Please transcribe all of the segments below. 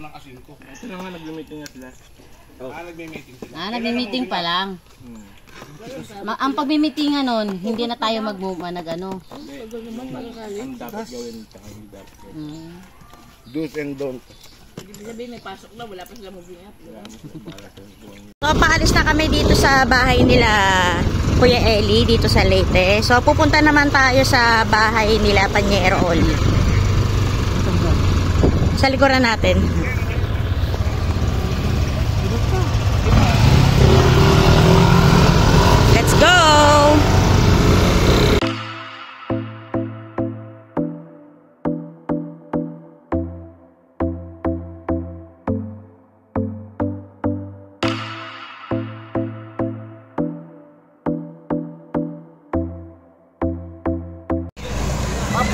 ng asin ko. Ito na nga, nag-meeting na sila. Nagme-meeting sila. Nagme-meeting pa lang. Ang pagme-meetingan nun, hindi na tayo nag-ano. Ang dapat gawin, tsaka hindi dapat gawin. Do's and don't. Sabihin may pasok na, wala pa sila moving up. So, paalis na kami dito sa bahay nila Kuya Eli, dito sa Leyte. So, pupunta naman tayo sa bahay nila Panyero Oli. Sa likuran natin. Let's go!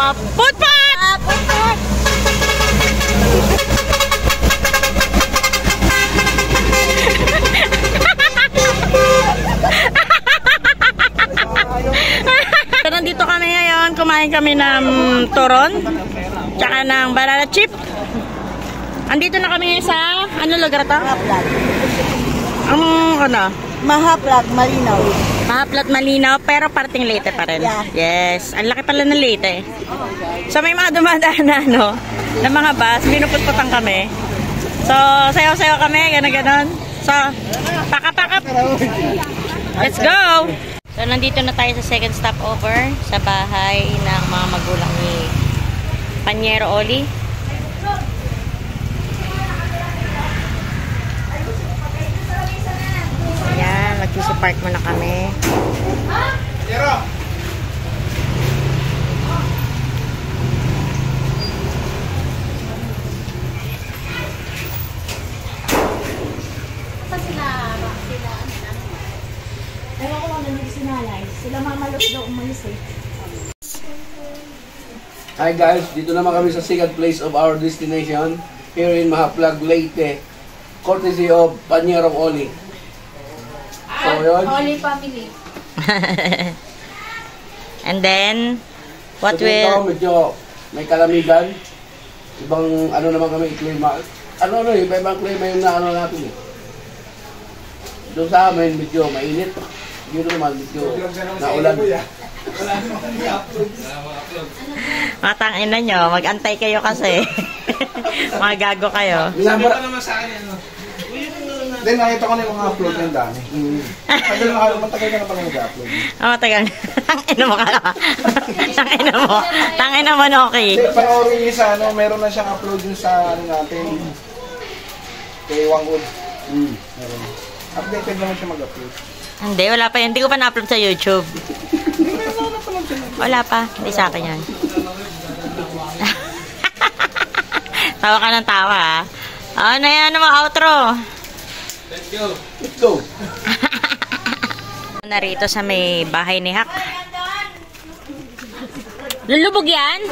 Putpat! So, nandito kami ngayon, kumain kami ng turon, tsaka ng banana chip. Andito na kami ngayon sa, ano lugar ito? Mahaplag, malinaw. Mahaplat malinaw, pero parting Leyte pa rin. Yeah. Yes, ang laki pala ng Leyte. So may mga dumadaan na ng mga bus, binuputputan kami. So sayaw-sayaw kami, gano'n-gano'n. So, pakap-pakap. Let's go! So nandito na tayo sa second stopover sa bahay ng mga magulang ni Panyero Oli. Ayan, mag-park muna kami. Hi guys, dito naman kami sa second place of our destination here in Mahaplag, Leyte. Courtesy of Panyero Oli. So yun. Oli family. And then, what So, dito will... medyo may kalamigan. Ibang ano naman kami, klima. Ibang klima yung naano natin eh. Doon sa amin, medyo mainit. Dito naman, medyo naulan. Matang ina nyo, mag-antay kayo kasi. Mga gago kayo. Sabi pa naman sa akin, ano? Then nakita ko na yung mga upload ng dami. Matagal ka na pala nag-upload. Matagal. Tangina mo ka na. Tangina mo, Noki. Panoorin niyo sa meron na siyang upload yun sa natin. Kay Wangwood. Meron. Updated naman siya mag-upload. Hindi, wala pa yun. Hindi ko pa na-upload sa YouTube. Wala pa. Hindi sa akin yan. Tawa ka ng tawa, ha? Ano yan, outro? Let's go. Let's go. Narito sa may bahay ni Hak. Lulubog yan?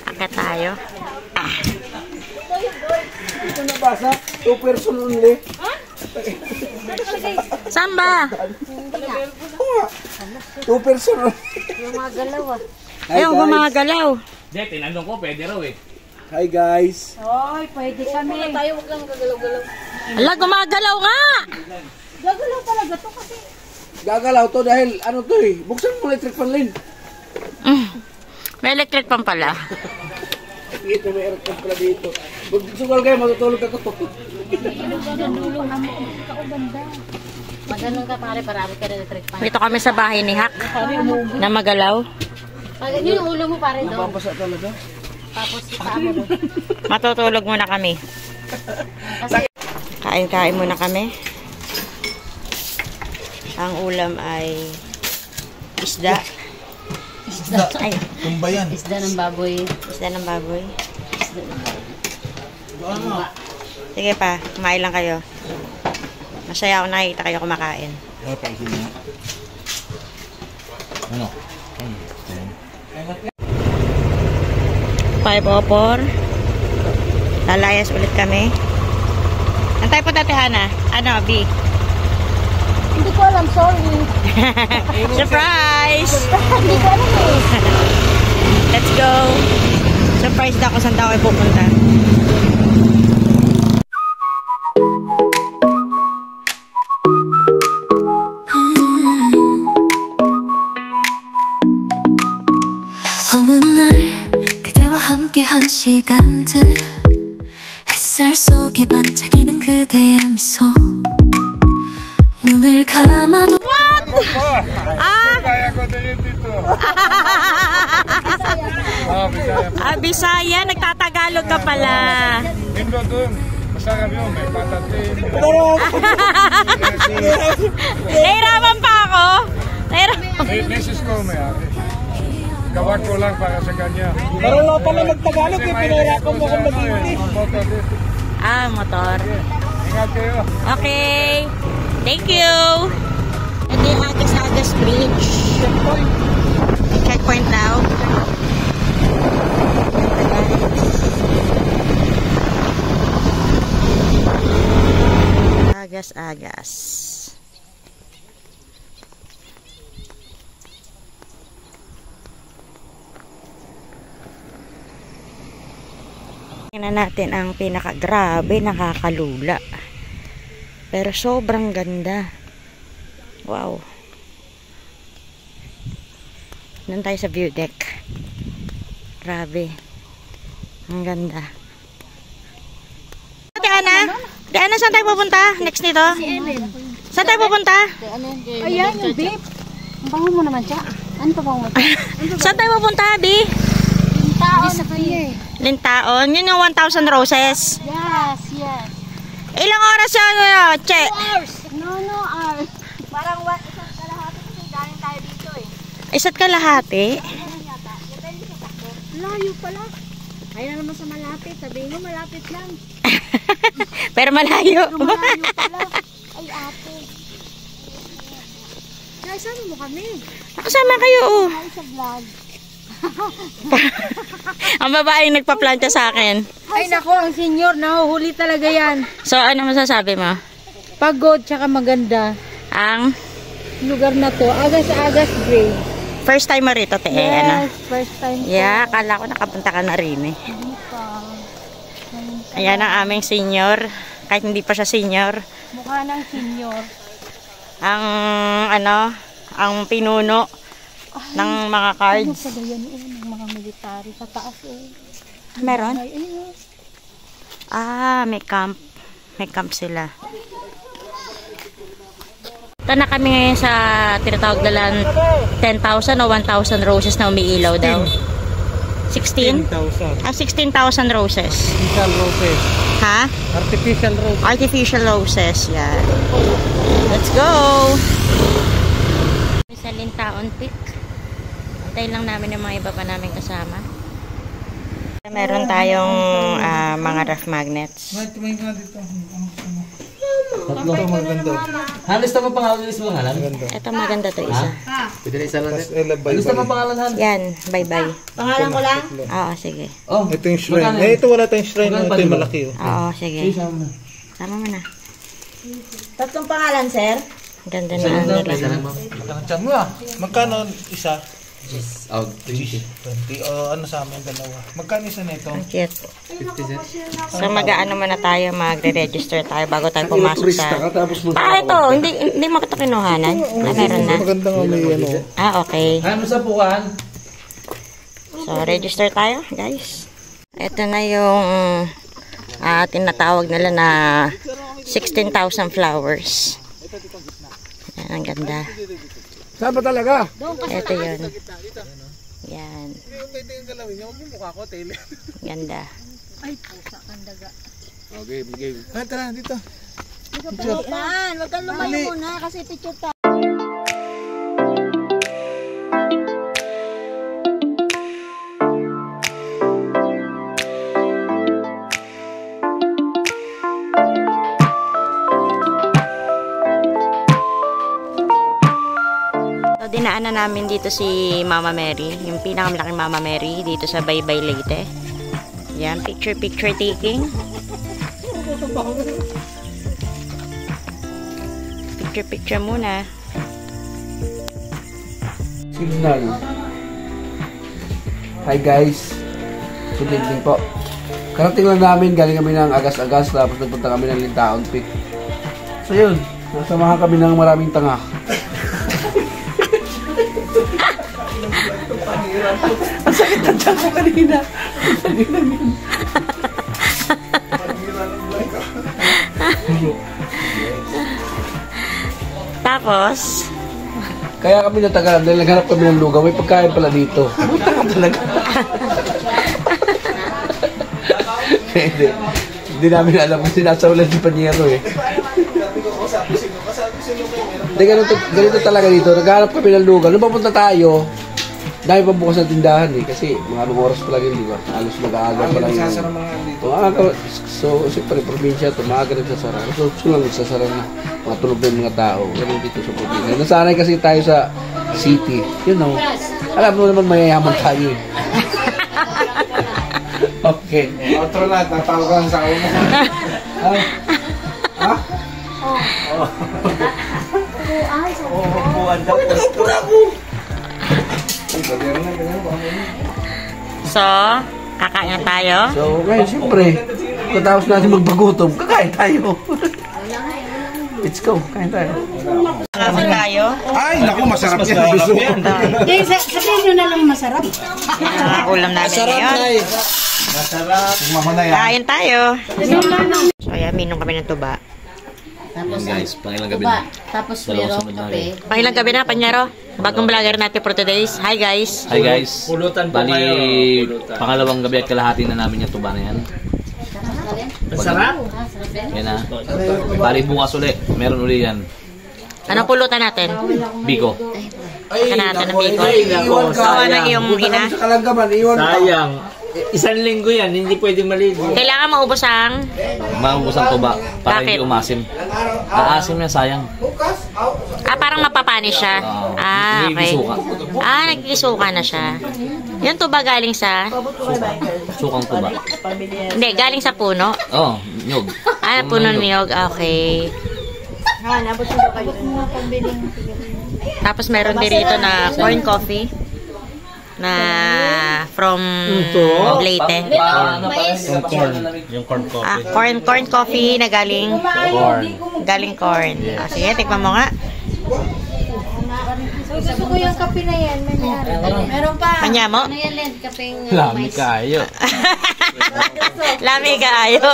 Akat tayo. Ito nabasa, 2 person only. Saan ba? 2 person only. Ayaw, gumagalaw. Hindi, tinanong ko, pwede raw eh. Hi guys. Hoy, pwede kami. Tayo, wag lang gagalaw-galaw. Ala, gumagalaw nga! Gagalaw talaga to kasi. Gagalaw to dahil ano to eh. Buksan mo electric fan lane. May electric pan pala. Dito may electric pala dito. Pag sugal kayo, matutulog ako to. Maganon ka pare, parami ka rin electric pan. Dito kami sa bahay ni Hak na magalaw. Pag yung ulo mo pare doon. Napapasa talaga. Tapos kita mo doon. Matutulog muna kami. Kain-kain muna kami. Ang ulam ay isda. Isda. Ay, Tumbayan. Isda ng baboy. isda ng baboy. Sige pa, kumain lang kayo. Masaya ako nakikita kayo kumakain. Ano? Five opor. Lalayas ulit kami. Antay po Tati Hana. Ano, B? Hindi ko alam, sorry. Surprise! Hindi ko alam eh. Let's go! Surprised ako saan daw ay pupunta. 어느 날 그대와 함께한 시간들 햇살 속에 반짝이는 그대의 미소 눈을 감아도 Kaya ko din yun dito. Bisaya, nagtatagalog ka pala. Indo dun. Masarap yun. May patatin. Nahirapan pa ako. Misis ko may ari. Gawag ko lang para sa kanya. Marunong pala magtagalog eh. Pinahirapan mo kung mag-English. Motor. Ingat kayo. Okay. Thank you. Ito yung Agas-Agas Bridge. Checkpoint daw. Agas-Agas. Tingnan natin ang pinakagrabe, nakakalula. Pero sobrang ganda. Wow. Doon tayo sa view deck. Grabe. Ang ganda. Diana, saan tayo pupunta? Next nito? Saan tayo pupunta? Ayan, yung babe. Ang bango mo naman siya. Ano pa bango mo? Saan tayo pupunta, Bi? Lintaon. Sa kanya. Lintaon. Yun yung 1,000 roses. Yes, yes. Ilang oras yan, Che? No, hours. Parang isang kalahati kasi galing tayo dito eh. Isa't kalahati? Layo pala. Ayun na naman sa malapit. Sabihin mo malapit lang. Pero malayo. Malayo pala. Ay ate. Kasama mo kami. Nakasama kayo, oh. Ay sa vlog. Ang babaeng nagpa-planta sa akin. Ay nako, ang senior, nahuhuli talaga yan. So, ano masasabi mo? Pagod, tsaka maganda. Ang Lugar na to, Agas-Agas Gray. first time mo rito, te. Ano? Yes, first time ko. Yeah, akala ko nakapunta ka na rin eh. Ayan ang aming senior. Kahit hindi pa siya senior. Mukha ng senior. Ang, ang pinuno ng mga cards. Ano yan ng mga military sa taas eh. Meron? Ay, ayun. May camp. May camp sila. Ito na kami ngayon sa tinatawag nalang 10,000 o 1,000 roses na umiilaw daw. 16? 10,000. 16,000 roses. Artificial roses. Ha? Artificial roses. Artificial roses, yan. Let's go! Sa Lintaon Peak. Antayin lang namin yung mga iba pa namin kasama. Meron tayong mga ref magnets. May nga dito. Tatlo. Halos na pangalan ng pangalan? Ito maganda to isa. Pwede na isa lang din. Halos na pangalan Han? Yan, bye-bye. Pangalan ko lang? Oo, sige. Oh, Ito yung shrine. Eh, ito wala tayong shrine. Ito yung malaki. Oo, sige. Tama mo na. Tatlong pangalan, sir? Ganda na ang nila. Tiyan mo ah. Magkano isa? Oh, 20. 20. O ano sa amin, dalawa. Magkano isa na ito? Ang cute. 50 cents. So mag-aano muna tayo, magre-register tayo bago tayo pumasok sa... tapos mo. Ito, hindi mo kita kinuhanan. Meron na. Maganda nga may ano. Okay. Ano sa pukan? So, register tayo, guys. Ito na yung tinatawag nila na 16,000 flowers. Yan, ang ganda. Saan ba talaga? Ito yun. Yan. Ganda. Okay, game. Tara, dito. Man, wag kang lumayo muna kasi picture tayo. Dinaanan namin dito si Mama Mary, yung pinakamalaking Mama Mary dito sa Baybay Leyte. Yan, picture taking. Picture muna. Signal. Hi guys. Good evening po. Karating lang namin, galing kami ng agas-agas, tapos nagpunta kami ng Lintaon Peak. So yun, nasamahan kami ng maraming tanga. Ang sakit ng tiyan ko kanina. Tapos, Kaya kami natagalan dahil naghanap kami ng lugaw. May pagkain pala dito. Tanga talaga. Hindi namin alam kung sinasawlan si Panyero eh. Hindi, ganito talaga dito. Naghanap kami ng lugaw. Nung papunta tayo, dahil pambukas ng tindahan eh. Kasi mga oras pa lang yun, di ba? Halos mag-aaga pa lang yun. So, siyempre, probinsya ito, maaga nagsasara. So, lang nagsasara na mga tulog ng mga tao. Ganun dito sa probinsya. Nasanay kasi tayo sa city. You know, alam mo naman mayayaman tayo eh. Okay. Outro na, natawag ka lang sa ako mo. Ha? Buwan daw. so, kakain na tayo. So, ngayon, siyempre, pagkatapos natin magpagutom, kakain tayo. Let's go, kain tayo. Kakain tayo. Ay, naku, masarap yan. Gusto ko. Sabihin nyo na lang masarap. Ulam namin ngayon. Masarap. Tingnan na yan. Kain tayo. So, ayan, minom kami ng tuba. Tapos, Guys, pangilang gabi tuba. na. Tapos Dalawang meron sunod na kape. Pangilang gabi na, Panyero. Bagong vlogger natin for today's. Hi, guys. Hi guys. Pulutan po Bali, kayo. Pulutan. pangalawang gabi at kalahati na namin yung tuba na yan. Masarap? Ah, sarap yan. Yan na. Bali, bukas uli. Meron uli yan. Anong pulutan natin? Biko. Saka natin ng bacon. Iwan ka. Sawa ng iyong Punta ina. kami sa Kalanggaman, iwan ka. Sayang. Isang linggo yan, hindi pwedeng maligo. Kailangan maubos ang... Maubos ang tuba para Bakit? hindi umasim. Aasim yan, sayang. parang mapapani siya. Okay. Nagkikisuka. Nagkikisuka na siya. Yung tuba galing sa... Sukang tuba. Hindi, galing sa puno. Oh, nyog. Puno niyog. Okay. Tapos meron din rito na corn coffee na from Leyte. Yung corn coffee. Corn coffee na galing corn. Sige, tikman mo nga. Gusto ko yung kape na yan. Meron pa. Manya mo? Ano yan, Len? Kapeng Lami kayo. Lami kaayo.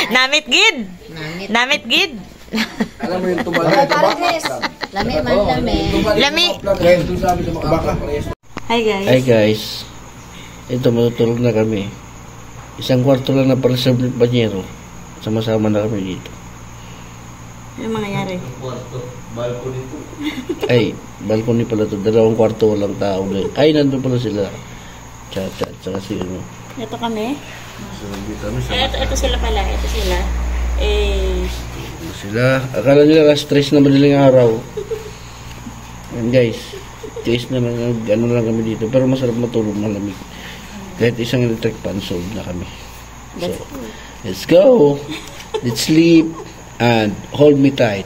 Namit gid. Namit gid. Alam mo yung tuba na Lami man, lami. Lami. Hi guys. Hi guys. Ito, matutulog na kami. Isang kwarto lang na para sa banyero. Sama-sama na kami dito. Ano mangyayari? Ay, balcony pala to. 2 kwarto walang tao doon. Ay, nandun pala sila. Chat-chat. Saka si ano. Ito kami. Ito sila pala. Ito sila. Sila. Akala nila stress na madaling araw. And guys, tiis na lang, ano lang kami dito. Pero masarap matulog, malamig. Kahit isang electric fan, sold na kami. So, let's go. Let's sleep. And hold me tight.